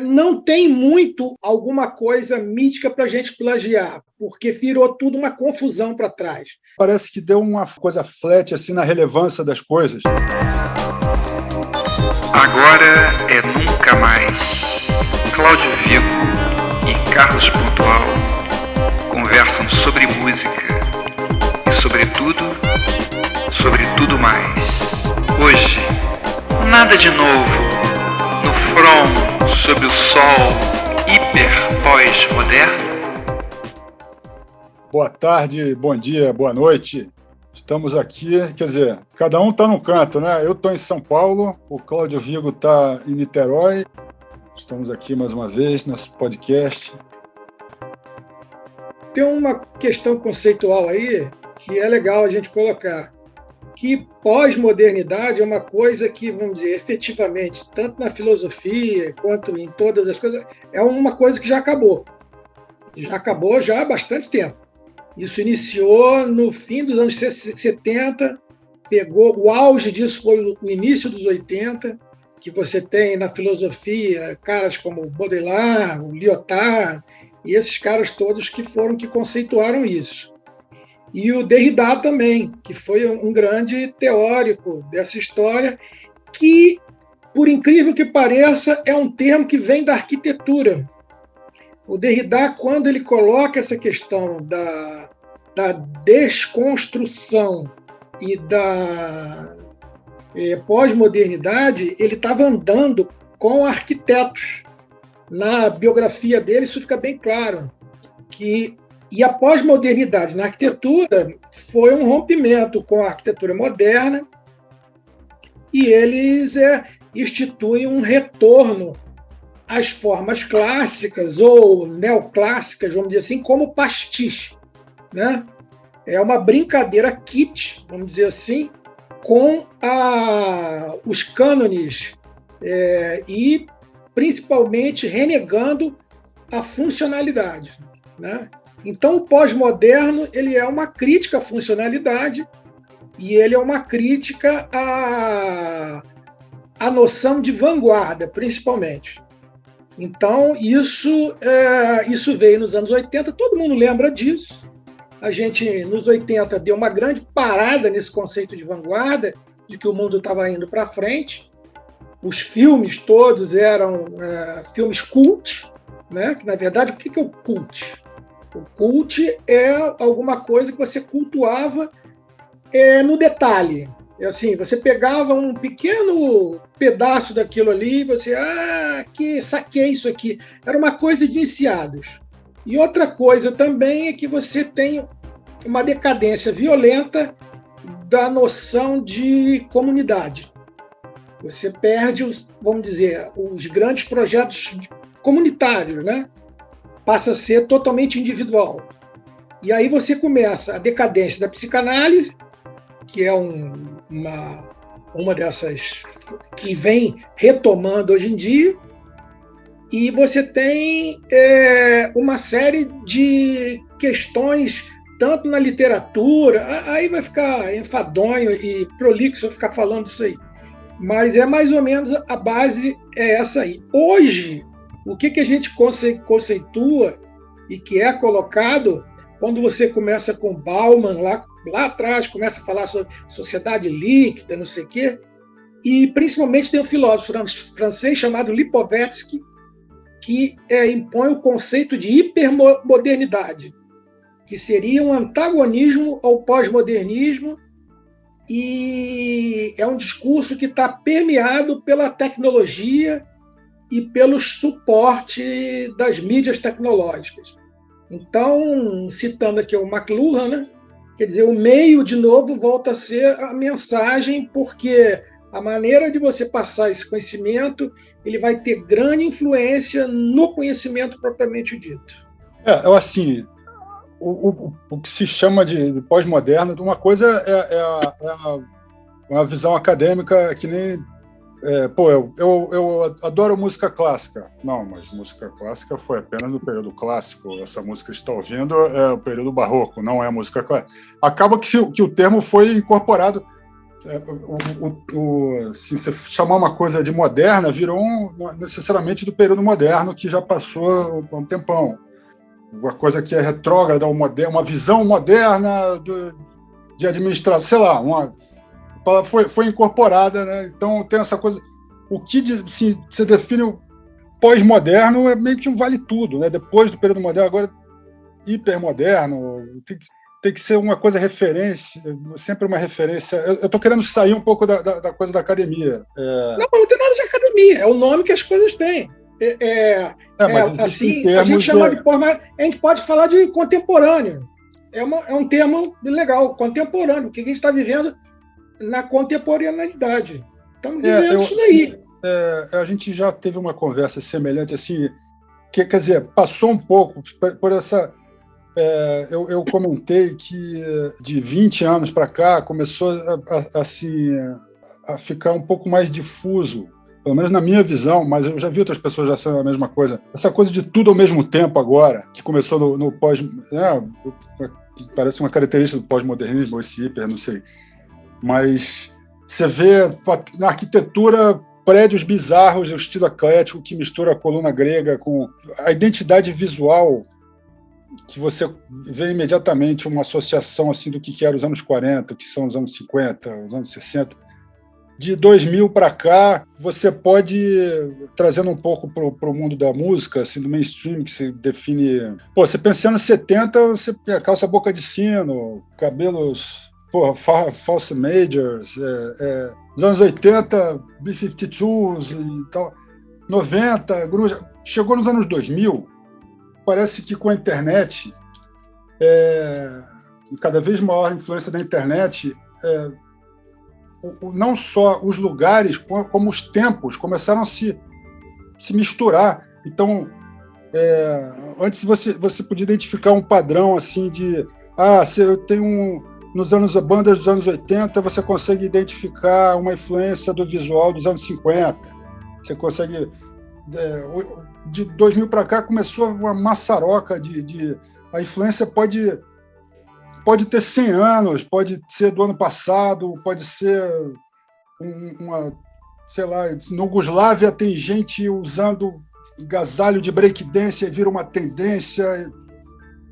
Não tem muito alguma coisa mítica para a gente plagiar, porque virou tudo uma confusão para trás. Parece que deu uma coisa flat assim na relevância das coisas. Agora é nunca mais. Cláudio Vigo e Carlos Pontual conversam sobre música e sobre tudo mais. Hoje, nada de novo no front sob o sol hiper pós-moderno. Boa tarde, bom dia, boa noite. Estamos aqui, quer dizer, cada um está num canto, né? Eu estou em São Paulo, o Cláudio Vigo está em Niterói. Estamos aqui mais uma vez, nosso podcast. Tem uma questão conceitual aí que é legal a gente colocar, que pós-modernidade é uma coisa que, vamos dizer, efetivamente, tanto na filosofia quanto em todas as coisas, é uma coisa que já acabou. Já acabou já há bastante tempo. Isso iniciou no fim dos anos 70, pegou, o auge disso foi o início dos 80, que você tem na filosofia caras como o Baudrillard, o Lyotard, e esses caras todos que conceituaram isso. E o Derrida também, que foi um grande teórico dessa história, que, por incrível que pareça, é um termo que vem da arquitetura. O Derrida, quando ele coloca essa questão da desconstrução e da pós-modernidade, ele estava andando com arquitetos. Na biografia dele, isso fica bem claro. E a pós-modernidade na arquitetura foi um rompimento com a arquitetura moderna, e eles instituem um retorno às formas clássicas ou neoclássicas, vamos dizer assim, como pastiche, né? É uma brincadeira kitsch, vamos dizer assim, com os cânones e principalmente renegando a funcionalidade, né? Então, o pós-moderno ele é uma crítica à funcionalidade e ele é uma crítica à noção de vanguarda, principalmente. Então, isso veio nos anos 80, todo mundo lembra disso. A gente, nos 80, deu uma grande parada nesse conceito de vanguarda, de que o mundo estava indo para frente. Os filmes todos eram filmes cult, né? Que, na verdade, o que é o cult? O cult é alguma coisa que você cultuava no detalhe. Assim, você pegava um pequeno pedaço daquilo ali e você, que saquei isso aqui. Era uma coisa de iniciados. E outra coisa também é que você tem uma decadência violenta da noção de comunidade. Você perde, vamos dizer, os grandes projetos comunitários, né? Passa a ser totalmente individual. E aí você começa a decadência da psicanálise, que é uma dessas que vem retomando hoje em dia, e você tem uma série de questões, tanto na literatura, aí vai ficar enfadonho e prolixo eu ficar falando isso aí, mas é mais ou menos a base é essa aí. Hoje, o que a gente conceitua e que é colocado, quando você começa com Bauman, lá atrás, começa a falar sobre sociedade líquida, não sei o quê, e principalmente tem um filósofo francês chamado Lipovetsky, que impõe o conceito de hipermodernidade, que seria um antagonismo ao pós-modernismo, e é um discurso que está permeado pela tecnologia e pelo suporte das mídias tecnológicas. Então, citando aqui o McLuhan, né? Quer dizer, o meio, de novo, volta a ser a mensagem, porque a maneira de você passar esse conhecimento, ele vai ter grande influência no conhecimento propriamente dito. Assim, o que se chama de pós-moderno, uma coisa é uma visão acadêmica que nem Eu adoro música clássica. Não, mas música clássica foi apenas no período clássico. Essa música que você está ouvindo é o período barroco, não é música clássica. Acaba que o termo foi incorporado. Se você chamar uma coisa de moderna, virou necessariamente do período moderno, que já passou há um tempão. Uma coisa que é retrógrada, uma visão moderna de administração, sei lá, foi incorporada, né? Então tem essa coisa. O que se define o pós-moderno é meio que um vale tudo, né? Depois do período moderno, agora hipermoderno, tem que ser uma coisa referência, sempre uma referência. Eu estou querendo sair um pouco da coisa da academia. Não tem nada de academia, é o nome que as coisas têm. Assim, a gente chama de pós, mas a gente pode falar de contemporâneo. É um termo legal, contemporâneo. O que a gente está vivendo na contemporaneidade. Estamos vivendo isso daí. A gente já teve uma conversa semelhante, assim, quer dizer, passou um pouco por essa... eu comentei que de 20 anos para cá começou a ficar um pouco mais difuso, pelo menos na minha visão, mas eu já vi outras pessoas já sendo a mesma coisa. Essa coisa de tudo ao mesmo tempo agora, que começou no pós... parece uma característica do pós-modernismo, esse hiper, não sei. Mas você vê na arquitetura prédios bizarros, o estilo eclético que mistura a coluna grega com a identidade visual, que você vê imediatamente uma associação assim do que era os anos 40, que são os anos 50, os anos 60. De 2000 para cá, você pode, trazendo um pouco para o mundo da música, assim, do mainstream, que se define... Você pensa nos anos 70, você calça boca de sino, cabelos... false majors, nos anos 80, B-52s e tal, 90, grunge. Chegou nos anos 2000, parece que com a internet, cada vez maior influência da internet, não só os lugares, como os tempos começaram a se misturar. Então, antes você podia identificar um padrão assim de... se eu tenho bandas dos anos 80, você consegue identificar uma influência do visual dos anos 50. Você consegue... de 2000 para cá começou uma maçaroca a influência pode ter 100 anos, pode ser do ano passado, pode ser sei lá, na Iugoslávia tem gente usando agasalho de breakdance e vira uma tendência.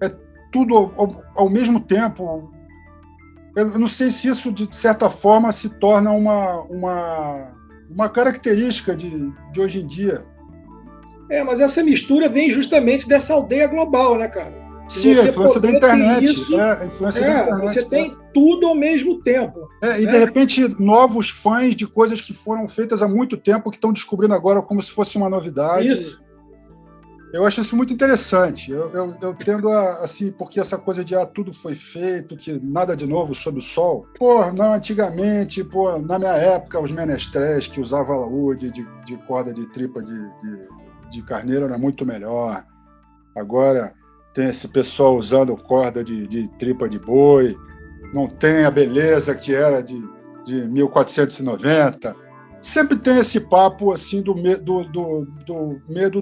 É tudo ao mesmo tempo. Eu não sei se isso, de certa forma, se torna uma característica de hoje em dia. Mas essa mistura vem justamente dessa aldeia global, né, cara? Sim, a influência da internet. A influência da internet. Você tem tudo ao mesmo tempo. E, de repente, novos fãs de coisas que foram feitas há muito tempo que estão descobrindo agora como se fosse uma novidade. Isso. Eu acho isso muito interessante. Eu tendo assim, porque essa coisa de tudo foi feito, que nada de novo sob o sol. Antigamente, na minha época, os menestréis que usavam alaúde de corda de tripa de carneiro era muito melhor. Agora tem esse pessoal usando corda de tripa de boi, não tem a beleza que era de 1490. Sempre tem esse papo assim do medo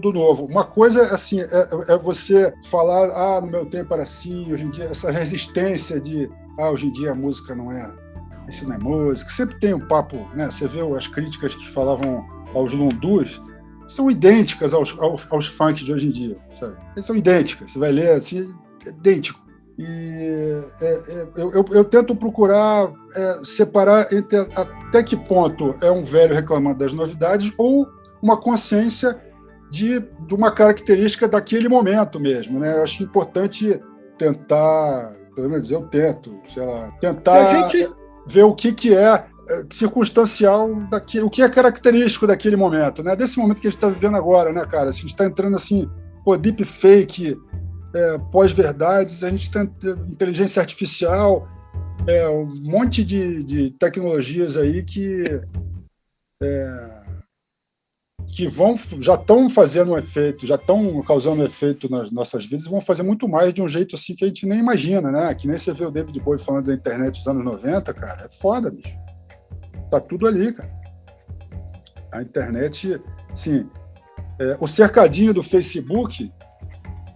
do novo. Uma coisa assim é você falar, no meu tempo era assim, hoje em dia essa resistência de hoje em dia a música não é, isso não é música. Sempre tem um papo, né? Você vê as críticas que falavam aos lundus, são idênticas aos funk de hoje em dia, sabe? Eles são idênticas, você vai ler assim, idêntico. E eu tento procurar separar entre até que ponto é um velho reclamando das novidades ou uma consciência de uma característica daquele momento mesmo, né? Eu acho importante tentar, pelo menos eu tento, tentar ver o que é circunstancial o que é característico daquele momento, né? Desse momento que a gente está vivendo agora, né, cara? A gente está entrando assim, deepfake, pós-verdades, a gente tem inteligência artificial, um monte de tecnologias aí que já estão fazendo um efeito, já estão causando um efeito nas nossas vidas e vão fazer muito mais de um jeito assim que a gente nem imagina, né? Que nem você vê o David Bowie falando da internet dos anos 90, cara, é foda, bicho. Tá tudo ali, cara. A internet, sim, o cercadinho do Facebook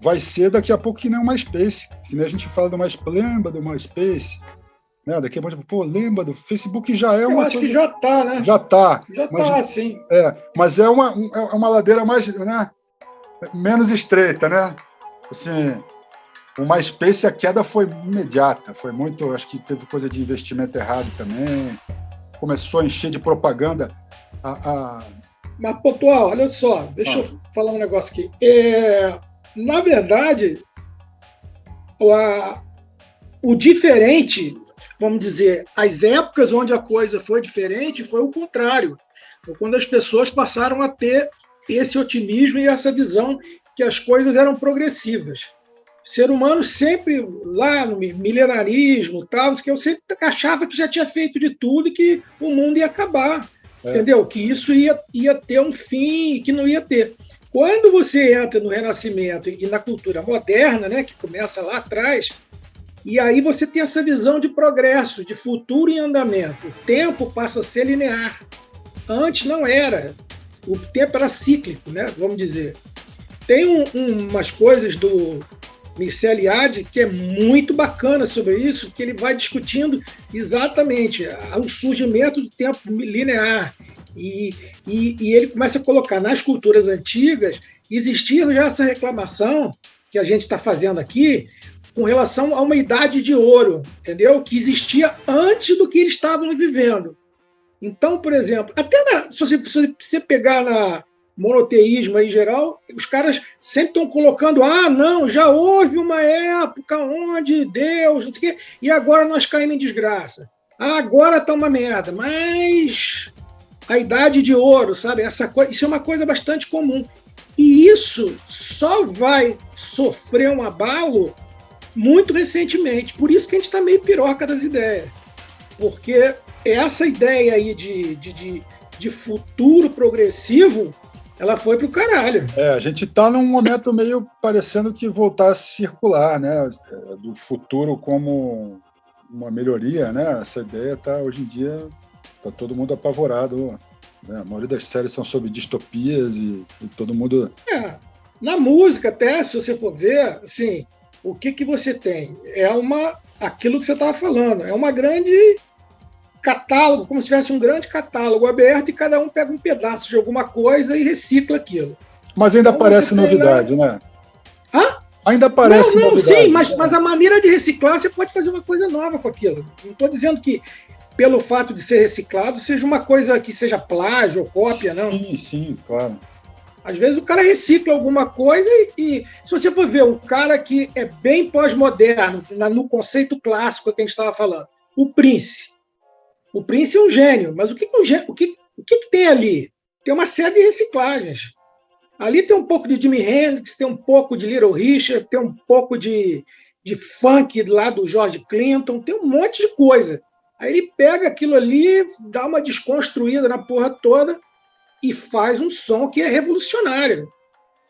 vai ser daqui a pouco que nem o MySpace, que nem a gente fala do MySpace, lembra do MySpace, né? Daqui a pouco, pô, lembra do Facebook, já é uma Eu acho coisa... que já está, né? Já está. Já está, sim. Mas é uma ladeira mais, né, menos estreita, né? Assim, o MySpace, a queda foi imediata, foi muito, acho que teve coisa de investimento errado também, começou a encher de propaganda. Mas, Pontual, olha só, deixa eu falar um negócio aqui. Na verdade, o diferente, vamos dizer, as épocas onde a coisa foi diferente foi o contrário. Foi quando as pessoas passaram a ter esse otimismo e essa visão que as coisas eram progressivas. O ser humano sempre, lá no milenarismo, tal, eu sempre achava que já tinha feito de tudo e que o mundo ia acabar. Entendeu? Que isso ia ter um fim e que não ia ter. Quando você entra no Renascimento e na cultura moderna, né, que começa lá atrás, e aí você tem essa visão de progresso, de futuro em andamento. O tempo passa a ser linear. Antes não era. O tempo era cíclico, né, vamos dizer. Tem umas coisas do Mircea Eliade que é muito bacana sobre isso, que ele vai discutindo exatamente o surgimento do tempo linear. E ele começa a colocar nas culturas antigas, existia já essa reclamação que a gente está fazendo aqui com relação a uma idade de ouro, entendeu? Que existia antes do que eles estavam vivendo. Então, por exemplo, até se você pegar na monoteísmo aí, em geral, os caras sempre estão colocando, não, já houve uma época onde Deus, não sei o quê, e agora nós caímos em desgraça. Agora está uma merda, mas a idade de ouro, sabe? Isso é uma coisa bastante comum. E isso só vai sofrer um abalo muito recentemente. Por isso que a gente está meio piroca das ideias. Porque essa ideia aí de futuro progressivo, ela foi pro caralho. A gente está num momento meio parecendo que voltar a circular, né? Do futuro como uma melhoria, né? Essa ideia tá, hoje em dia, tá todo mundo apavorado, né? A maioria das séries são sobre distopias e todo mundo... Na música até, se você for ver, assim, o que você tem? Aquilo que você estava falando, é uma grande catálogo, como se tivesse um grande catálogo aberto e cada um pega um pedaço de alguma coisa e recicla aquilo. Mas ainda então, aparece novidade, né? Ainda aparece novidade. Sim, mas a maneira de reciclar, você pode fazer uma coisa nova com aquilo. Não estou dizendo que, pelo fato de ser reciclado, seja uma coisa que seja plágio ou cópia, não. Sim, claro. Às vezes o cara recicla alguma coisa e se você for ver um cara que é bem pós-moderno, no conceito clássico que a gente estava falando, o Prince. O Prince é um gênio, mas o que tem ali? Tem uma série de reciclagens. Ali tem um pouco de Jimi Hendrix, tem um pouco de Little Richard, tem um pouco de funk lá do George Clinton, tem um monte de coisa. Aí ele pega aquilo ali, dá uma desconstruída na porra toda e faz um som que é revolucionário.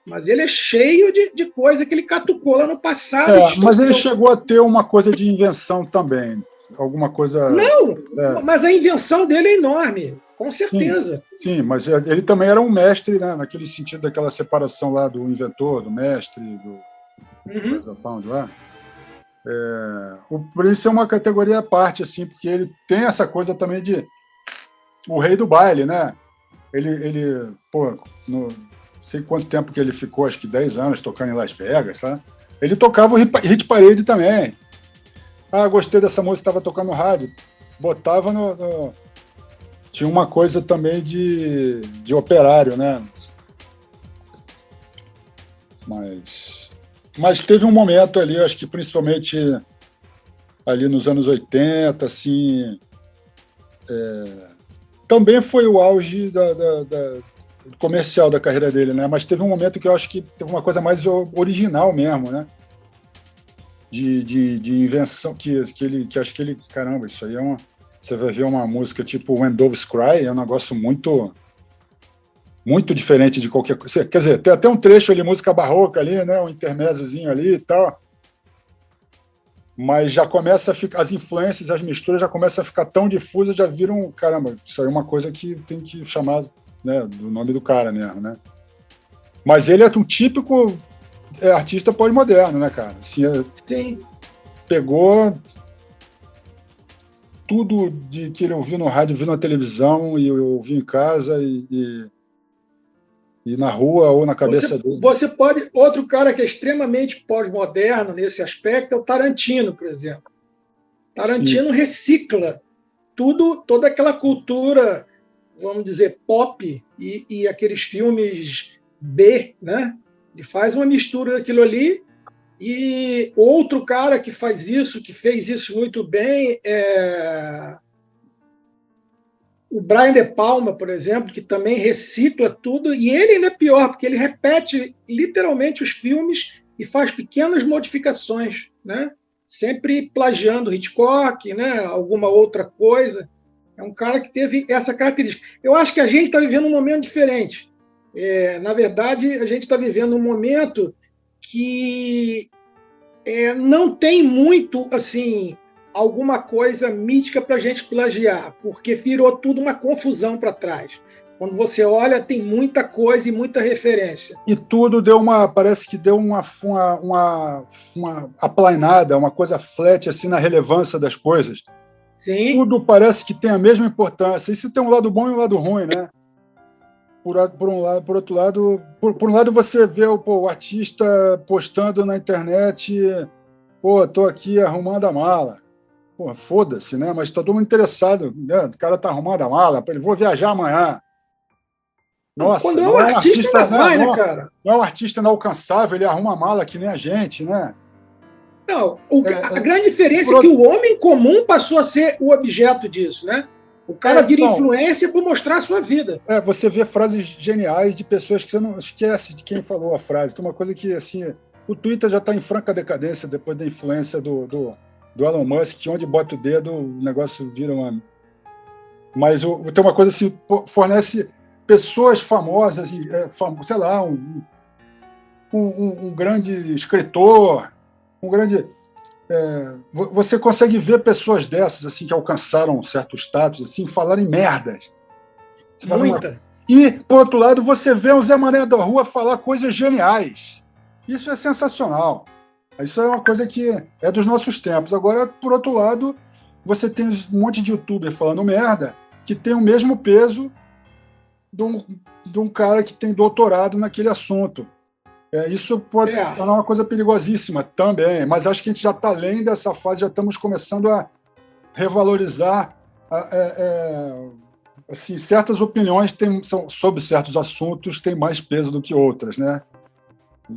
Mas ele é cheio de coisa que ele catucou lá no passado. Mas ele chegou a ter uma coisa de invenção também. Alguma coisa... Não, mas a invenção dele é enorme, com certeza. Sim, mas ele também era um mestre, né, naquele sentido daquela separação lá do inventor, do mestre, do Pound lá. O Prince é uma categoria à parte, assim, porque ele tem essa coisa também de o rei do baile, né? Ele não sei quanto tempo que ele ficou, acho que 10 anos tocando em Las Vegas, tá? Ele tocava o Hit Parade também. Gostei dessa música, estava tocando no rádio. Botava no... Tinha uma coisa também de operário, né? Mas teve um momento ali, acho que principalmente ali nos anos 80, assim... também foi o auge do comercial da carreira dele, né? Mas teve um momento que eu acho que teve uma coisa mais original mesmo, né? De invenção, que acho que ele, caramba, isso aí é uma... Você vai ver uma música tipo When Doves Cry, é um negócio muito diferente de qualquer coisa. Quer dizer, tem até um trecho ali, música barroca ali, né? Um intermédiozinho ali e tal. Mas já começa a ficar, as influências, as misturas já começam a ficar tão difusas, já viram, caramba, isso aí é uma coisa que tem que chamar né, do nome do cara mesmo, né? Mas ele é um típico artista pós-moderno, né, cara? Assim, Sim. Pegou tudo que ele ouviu no rádio, viu na televisão e ouviu em casa e na rua ou na cabeça dele. Você pode... Outro cara que é extremamente pós-moderno nesse aspecto é o Tarantino, por exemplo. Tarantino Sim. recicla toda aquela cultura, vamos dizer, pop e aqueles filmes B, né? Ele faz uma mistura daquilo ali. E outro cara que faz isso, que fez isso muito bem, é o Brian De Palma, por exemplo, que também recicla tudo, e ele ainda é pior, porque ele repete literalmente os filmes e faz pequenas modificações, né? Sempre plagiando Hitchcock, né? Alguma outra coisa. É um cara que teve essa característica. Eu acho que a gente está vivendo um momento diferente. Na verdade, a gente está vivendo um momento que não tem muito assim alguma coisa mítica para a gente plagiar, porque virou tudo uma confusão para trás. Quando você olha, tem muita coisa e muita referência. E tudo parece que deu uma aplainada, uma coisa flat assim na relevância das coisas. Sim. Tudo parece que tem a mesma importância. Isso tem um lado bom e um lado ruim, né? Por um lado você vê o artista postando na internet, tô aqui arrumando a mala. Pô, foda-se, né? Mas tá todo mundo interessado, né? O cara tá arrumando a mala, ele vou viajar amanhã. Nossa, quando é um artista, ainda vai, né, cara? Não é um artista inalcançável, ele arruma a mala que nem a gente, né? Não, a grande diferença é que o homem comum passou a ser o objeto disso, né? O cara vira influência para mostrar a sua vida. Você vê frases geniais de pessoas que você não esquece de quem falou a frase. Tem uma coisa que, assim, o Twitter já está em franca decadência depois da influência do Elon Musk, que onde bota o dedo, o negócio vira uma... Mas tem uma coisa assim, fornece pessoas famosas, sei lá, um grande escritor, um grande... você consegue ver pessoas dessas assim que alcançaram um certo status assim falarem merdas. Muita. E, por outro lado, você vê o Zé Mané da Rua falar coisas geniais. Isso é sensacional. Isso é uma coisa que é dos nossos tempos. Agora, por outro lado, você tem um monte de youtuber falando merda que tem o mesmo peso de um cara que tem doutorado naquele assunto. Isso pode se tornar uma coisa perigosíssima também, mas acho que a gente já está além dessa fase, já estamos começando a revalorizar assim, certas opiniões sobre certos assuntos têm mais peso do que outras, né?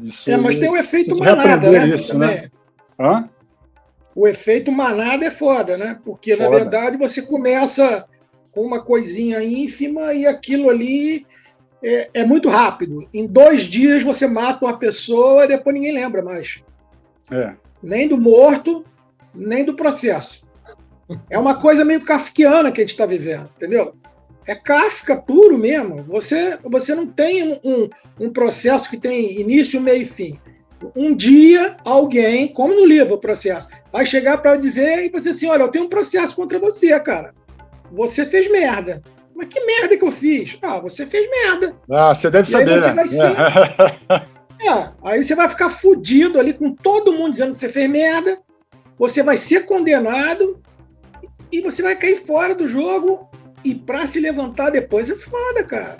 Isso, mas tem o efeito manada, né? Isso, né? O efeito manada é foda, né? Porque, na verdade, você começa com uma coisinha ínfima e aquilo ali é muito rápido. Em 2 dias você mata uma pessoa e depois ninguém lembra mais. Nem do morto, nem do processo. É uma coisa meio kafkiana que a gente está vivendo, entendeu? É Kafka puro mesmo. Você não tem um processo que tem início, meio e fim. Um dia, alguém, como no livro o processo, vai chegar para dizer e você assim, olha, eu tenho um processo contra você, cara. Você fez merda. Mas que merda que eu fiz? Você fez merda. Você deve saber. Aí você vai ser... aí você vai ficar fudido ali com todo mundo dizendo que você fez merda, você vai ser condenado e você vai cair fora do jogo e para se levantar depois é foda, cara.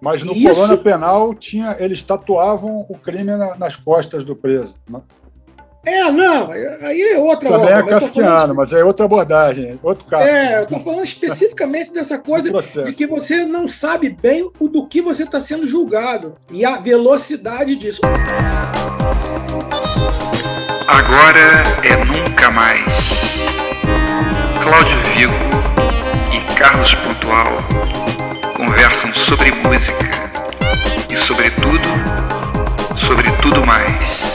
Mas no Colônia Penal eles tatuavam o crime nas costas do preso. Né? Não, aí é outra também obra. Também é kafkiano, mas é outra abordagem, outro caso. Eu estou falando especificamente dessa coisa de que você não sabe bem do que você está sendo julgado e a velocidade disso. Agora é nunca mais. Cláudio Vigo e Carlos Pontual conversam sobre música e sobre tudo mais.